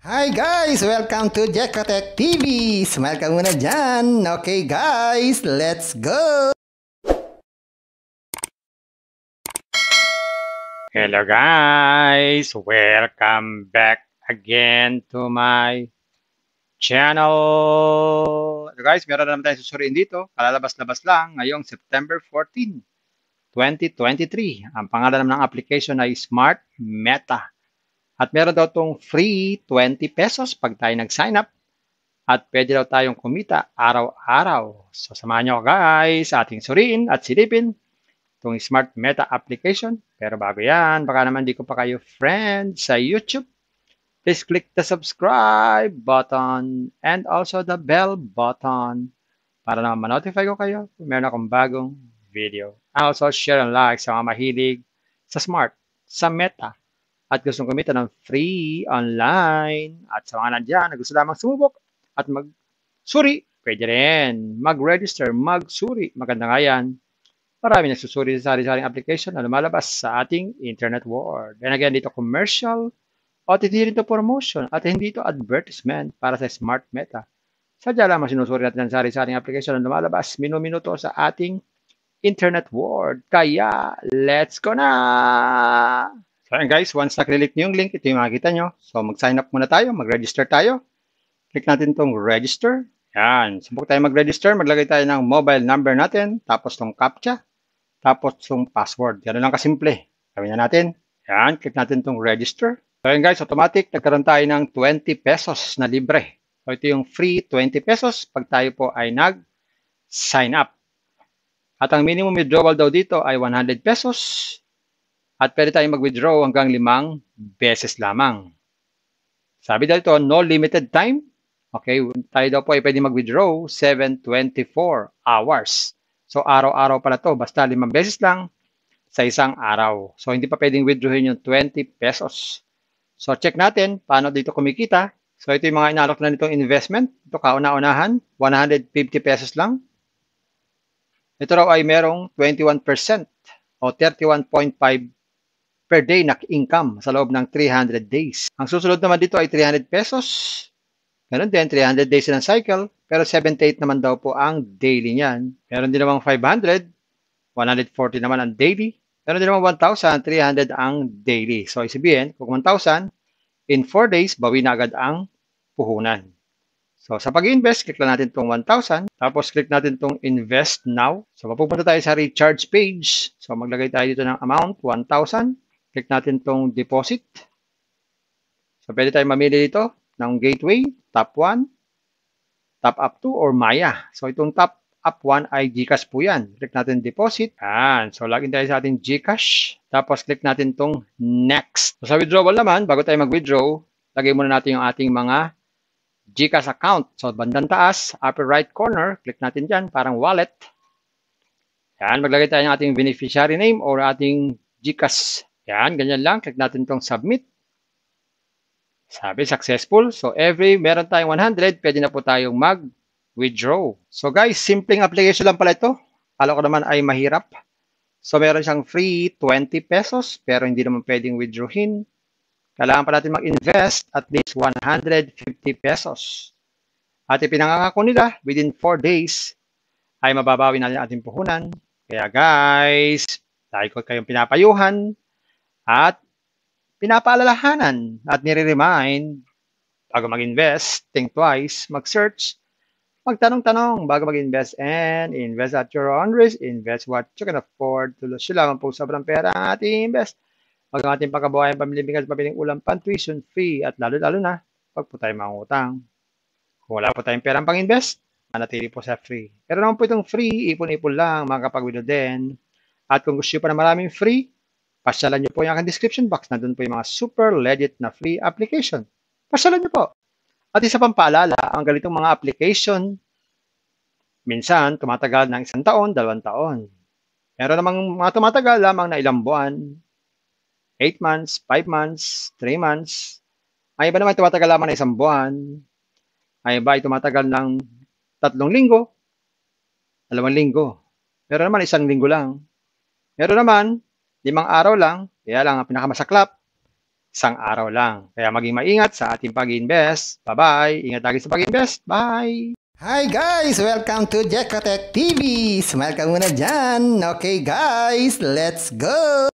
Hi guys! Welcome to Jekotech TV! Smile ka muna dyan! Okay guys, let's go! Hello guys! Welcome back again to my channel! Guys, meron na naman tayong susuriin dito. Kalalabas-labas lang ngayong September 14, 2023. Ang pangalan naman ng application ay Smart Meta. At meron daw itong free 20 pesos pag tayo nag-sign up. At pwede daw tayong kumita araw-araw. So samahan nyo guys sa ating suriin at silipin itong Smart Meta application. Pero bago yan, baka naman di ko pa kayo friend sa YouTube. Please click the subscribe button and also the bell button para naman ma-notify ko kayo kung meron akong bagong video. Also, share and like sa mga mahilig sa Smart, sa Meta, at gustong kumita ng free online. At sa mga nandiyan na gusto lamang sumubok at magsuri, pwede rin mag-register, magsuri. Maganda nga yan. Marami nagsusuri sa sari-saring application na lumalabas sa ating internet world. And again, dito commercial o hindi ito promotion at hindi ito advertisement para sa Smart Meta. Sadya lamang sinusuri natin ang sari-saring application na lumalabas minuto sa ating internet world. Kaya, let's go na! So ayan guys, once na-click nyo yung link, ito yung makikita nyo. So mag-sign up muna tayo, mag-register tayo. Click natin itong register. Yan, subok tayo mag-register, maglagay tayo ng mobile number natin, tapos itong CAPTCHA, tapos itong password. Yan lang kasimple. Gawin na natin. Yan, click natin itong register. So ayan guys, automatic, nagkaroon tayo ng 20 pesos na libre. So ito yung free 20 pesos pag tayo po ay nag-sign up. At ang minimum withdrawal daw dito ay 100 pesos. At pwede tayong mag-withdraw hanggang 5 beses lamang. Sabi dito, no limited time. Okay, tayo daw po ay pwede mag-withdraw 724 hours. So, araw-araw pala to. Basta 5 beses lang sa isang araw. So, hindi pa pwedeng withdrawin yung 20 pesos. So, check natin paano dito kumikita. So, ito yung mga inalok na nitong investment. Ito kauna-unahan, 150 pesos lang. Ito raw ay merong 21% o 31.5 per day na income sa loob ng 300 days. Ang susunod naman dito ay 300 pesos. Meron din, 300 days ng cycle, pero 78 naman daw po ang daily niyan. Meron din namang 500, 140 naman ang daily. Meron din namang 1,300 ang daily. So, isabihin, kung 1,000, in 4 days, bawi na agad ang puhunan. So, sa pag-invest, click lang natin itong 1,000. Tapos, click natin itong invest now. So, mapupunta tayo sa recharge page. So, maglagay tayo dito ng amount, 1,000. Click natin itong deposit. So, pwede tayo mamili dito ng gateway, top 1, top up 2, or Maya. So, itong top up 1 ay GCash po yan. Click natin deposit. Yan. So, login tayo sa ating GCash. Tapos, click natin itong next. So, sa withdrawal naman, bago tayo mag-withdraw, lagay muna natin yung ating mga GCash account. So, bandang taas, upper right corner, click natin dyan, parang wallet. Yan, maglagay tayo ng ating beneficiary name or ating GCash. Yan, ganyan lang. Click natin itong submit. Sabi, successful. So, meron tayong 100, pwede na po tayong mag-withdraw. So, guys, simpleng application lang pala ito. Akala ko naman ay mahirap. So, meron siyang free 20 pesos, pero hindi naman pwedeng withdrawin. Kailangan pa natin mag-invest at least 150 pesos. At ipinangako nila, within 4 days, ay mababawi natin ating puhunan. Kaya guys, dahil ko kayong pinapayuhan at pinapaalalahanan at nire-remind bago mag-invest, think twice, mag-search, magtanong-tanong bago mag-invest and invest at your own risk, invest what you can afford. Tulos sila lamang po sobrang pera ang ating invest. Mag ang ating pagkabuhayan, pamiling bigas, pamiling ulam, tuition fee, at lalo-lalo na, pag po tayo mangutang. Kung wala po tayong perang pang-invest, manatili po sa free. Pero naman po itong free, ipon-ipon lang, makakapag-withdraw din. At kung gusto nyo pa na maraming free, pasyalan nyo po yung aking description box. Nandun po yung mga super legit na free application. Pasyalan nyo po. At isa pang paalala, ang ganitong mga application, minsan tumatagal ng 1 taon, 2 taon. Meron namang mga tumatagal lamang na ilang buwan, 8 months, 5 months, 3 months. Ang iba naman tumatagal lamang na 1 buwan. Ang iba ay tumatagal ng 3 linggo, 2 linggo. Meron naman 1 linggo lang. Meron naman 5 araw lang, kaya lang ang pinakamasaklap, isang araw lang. Kaya maging maingat sa ating pag-invest. Bye-bye! Ingat lagi sa pag-invest. Bye! Hi guys! Welcome to Jekatech TV! Smile ka muna dyan! Okay guys, let's go!